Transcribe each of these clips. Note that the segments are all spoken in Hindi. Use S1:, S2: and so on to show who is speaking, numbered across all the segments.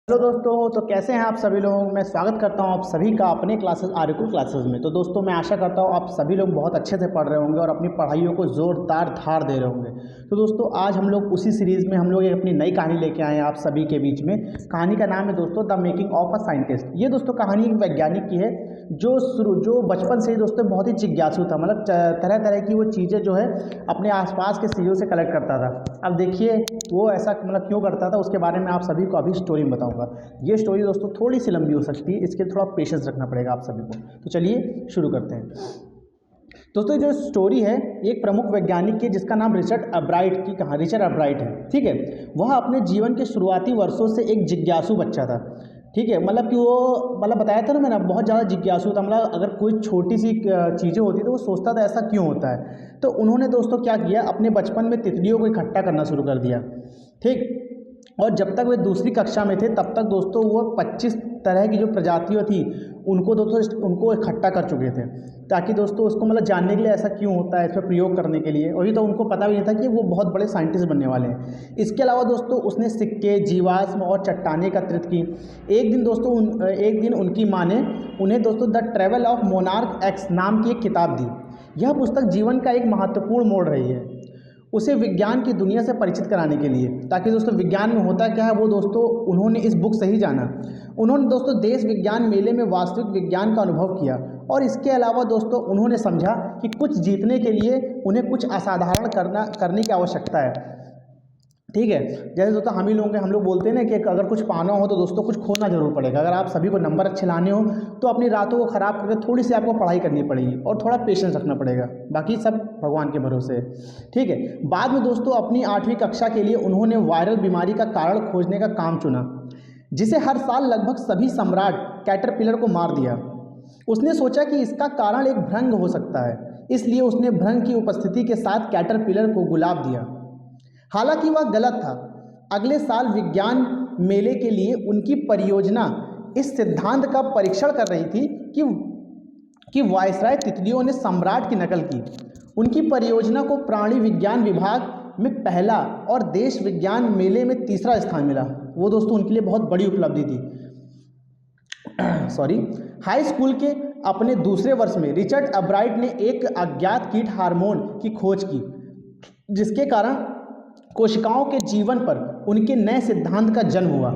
S1: हेलो दोस्तों, तो कैसे हैं आप सभी लोग। मैं स्वागत करता हूं आप सभी का अपने क्लासेस आर्यकुल क्लासेस में। तो दोस्तों मैं आशा करता हूं आप सभी लोग बहुत अच्छे से पढ़ रहे होंगे और अपनी पढ़ाइयों को ज़ोरदार धार दे रहे होंगे। तो दोस्तों आज हम लोग उसी सीरीज़ में हम लोग एक अपनी नई कहानी लेके आए हैं आप सभी के बीच में। कहानी का नाम है दोस्तों the making of a scientist. ये दोस्तों कहानी एक वैज्ञानिक की है जो बचपन से ही दोस्तों बहुत ही जिज्ञासु था। मतलब तरह तरह की वो चीज़ें जो है अपने आसपास के चीज़ों से कलेक्ट करता था। अब देखिए वो ऐसा मतलब क्यों करता था, उसके बारे में आप सभी को अभी स्टोरी में बताऊंगा। ये स्टोरी दोस्तों थोड़ी सी लंबी हो सकती है, इसके थोड़ा पेशेंस रखना पड़ेगा आप सभी को। तो चलिए शुरू करते हैं। दोस्तों जो स्टोरी है एक प्रमुख वैज्ञानिक की जिसका नाम रिचर्ड अब्राइट की कहा रिचर्ड अब्राइट है। ठीक है, वह अपने जीवन के शुरुआती वर्षों से एक जिज्ञासु बच्चा था। ठीक है, मतलब कि वो मतलब बताया था ना मैंने, बहुत ज़्यादा जिज्ञासु था। मतलब अगर कोई छोटी सी चीज़ें होती तो वो सोचता था ऐसा क्यों होता है। तो उन्होंने दोस्तों क्या किया, अपने बचपन में तितलियों को इकट्ठा करना शुरू कर दिया। ठीक, और जब तक वे दूसरी कक्षा में थे तब तक दोस्तों वो 25 तरह की जो प्रजातियाँ थी उनको इकट्ठा कर चुके थे, ताकि दोस्तों उसको मतलब जानने के लिए ऐसा क्यों होता है, इस पर प्रयोग करने के लिए। अभी तो उनको पता भी नहीं था कि वो बहुत बड़े साइंटिस्ट बनने वाले हैं। इसके अलावा दोस्तों उसने सिक्के, जीवाश्म और चट्टानें एकत्रित की। एक दिन उनकी माँ ने उन्हें दोस्तों the travel of monarch x नाम की एक किताब दी। यह पुस्तक जीवन का एक महत्वपूर्ण मोड़ रही है, उसे विज्ञान की दुनिया से परिचित कराने के लिए, ताकि दोस्तों विज्ञान में होता क्या है वो दोस्तों उन्होंने इस बुक से ही जाना। उन्होंने दोस्तों देश विज्ञान मेले में वास्तविक विज्ञान का अनुभव किया, और इसके अलावा दोस्तों उन्होंने समझा कि कुछ जीतने के लिए उन्हें कुछ असाधारण करने की आवश्यकता है। ठीक है, जैसे दोस्तों हम लोग बोलते हैं ना कि अगर कुछ पाना हो तो दोस्तों कुछ खोना जरूर पड़ेगा। अगर आप सभी को नंबर अच्छे लाने हो तो अपनी रातों को ख़राब करके थोड़ी सी आपको पढ़ाई करनी पड़ेगी और थोड़ा पेशेंस रखना पड़ेगा, बाकी सब भगवान के भरोसे है। ठीक है, बाद में दोस्तों अपनी 8वीं कक्षा के लिए उन्होंने वायरल बीमारी का कारण खोजने का काम चुना, जिसे हर साल लगभग सभी सम्राट कैटरपिलर को मार दिया। उसने सोचा कि इसका कारण एक भ्रंग हो सकता है, इसलिए उसने भ्रंग की उपस्थिति के साथ कैटरपिलर को गुलाब दिया। हालांकि वह गलत था। अगले साल विज्ञान मेले के लिए उनकी परियोजना इस सिद्धांत का परीक्षण कर रही थी कि वायसराय तितलियों ने सम्राट की नकल की। उनकी परियोजना को प्राणी विज्ञान विभाग में पहला और देश विज्ञान मेले में तीसरा स्थान मिला। वो दोस्तों उनके लिए बहुत बड़ी उपलब्धि थी। सॉरी, हाई स्कूल के अपने दूसरे वर्ष में रिचर्ड अब्राइट ने एक अज्ञात कीट हार्मोन की खोज की, जिसके कारण कोशिकाओं के जीवन पर उनके नए सिद्धांत का जन्म हुआ।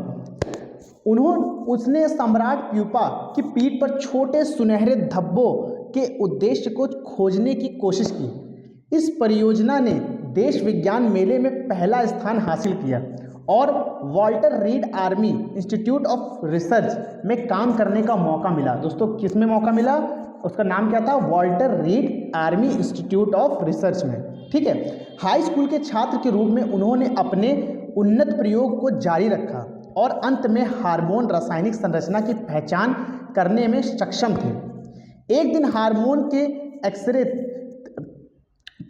S1: उसने सम्राट प्यूपा की पीठ पर छोटे सुनहरे धब्बों के उद्देश्य को खोजने की कोशिश की। इस परियोजना ने देश विज्ञान मेले में पहला स्थान हासिल किया और Walter read army institute of research में काम करने का मौका मिला। दोस्तों किस में मौका मिला, उसका नाम क्या था, Walter read army institute of research में। ठीक है, हाई स्कूल के छात्र के रूप में उन्होंने अपने उन्नत प्रयोग को जारी रखा और अंत में हार्मोन रासायनिक संरचना की पहचान करने में सक्षम थे। एक दिन हार्मोन के एक्सरे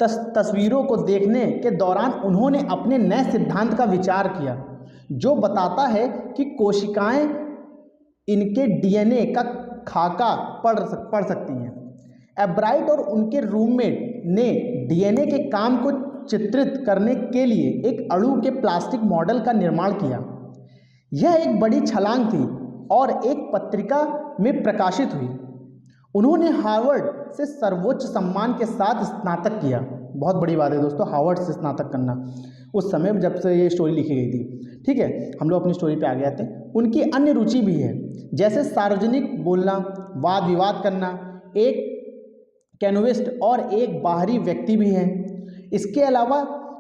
S1: तस्वीरों को देखने के दौरान उन्होंने अपने नए सिद्धांत का विचार किया, जो बताता है कि कोशिकाएं इनके डीएनए का खाका पढ़ सकती हैं। एब्राइट और उनके रूममेट ने डीएनए के काम को चित्रित करने के लिए एक अणु के प्लास्टिक मॉडल का निर्माण किया। यह एक बड़ी छलांग थी और एक पत्रिका में प्रकाशित हुई। उन्होंने हार्वर्ड से सर्वोच्च सम्मान के साथ स्नातक किया। बहुत बड़ी बात है दोस्तों हार्वर्ड से स्नातक करना, उस समय जब से ये स्टोरी लिखी गई थी। ठीक है, हम लोग अपनी स्टोरी पे आ गए थे। उनकी अन्य रुचि भी है, जैसे सार्वजनिक बोलना, वाद विवाद करना, एक कैनोविस्ट और एक बाहरी व्यक्ति भी हैं। इसके अलावा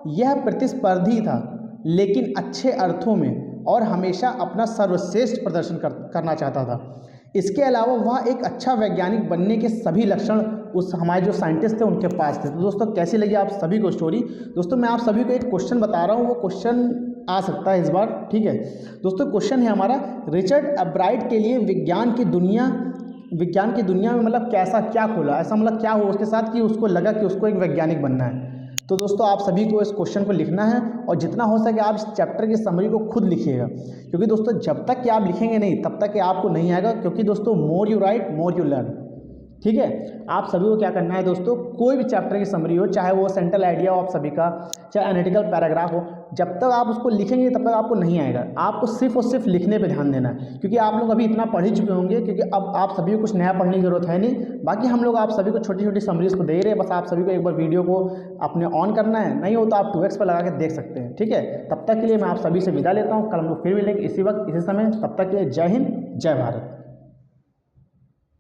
S1: यह प्रतिस्पर्धी था, लेकिन अच्छे अर्थों में, और हमेशा अपना सर्वश्रेष्ठ प्रदर्शन करना चाहता था। इसके अलावा वह एक अच्छा वैज्ञानिक बनने के सभी लक्षण उस हमारे जो साइंटिस्ट थे उनके पास थे। तो दोस्तों कैसी लगी आप सभी को स्टोरी। दोस्तों मैं आप सभी को एक क्वेश्चन बता रहा हूँ, वो क्वेश्चन आ सकता है इस बार। ठीक है दोस्तों, क्वेश्चन है हमारा, रिचर्ड अब्राइट के लिए विज्ञान की दुनिया में मतलब कैसा क्या खोला, ऐसा मतलब क्या हुआ उसके साथ कि उसको लगा कि उसको एक वैज्ञानिक बनना है। तो दोस्तों आप सभी को इस क्वेश्चन को लिखना है और जितना हो सके आप इस चैप्टर की समरी को खुद लिखिएगा, क्योंकि दोस्तों जब तक कि आप लिखेंगे नहीं तब तक कि आपको नहीं आएगा। क्योंकि दोस्तों more you right more you learn. ठीक है, आप सभी को क्या करना है दोस्तों, कोई भी चैप्टर की समरी हो, चाहे वो सेंट्रल आइडिया हो आप सभी का, चाहे एनालिटिकल पैराग्राफ हो, जब तक आप उसको लिखेंगे तब तक आपको नहीं आएगा। आपको सिर्फ और सिर्फ लिखने पे ध्यान देना है, क्योंकि आप लोग अभी इतना पढ़ ही चुके होंगे, क्योंकि अब आप सभी को कुछ नया पढ़ने की ज़रूरत है नहीं। बाकी हम लोग आप सभी को छोटी छोटी समरीज को दे रहे हैं, बस आप सभी को एक बार वीडियो को अपने ऑन करना है, नहीं हो तो आप 2x पर लगा के देख सकते हैं। ठीक है, तब तक के लिए मैं आप सभी से विदा लेता हूँ। कल हम लोग फिर मिलेंगे इसी वक्त इसी समय। तब तक के लिए जय हिंद जय भारत।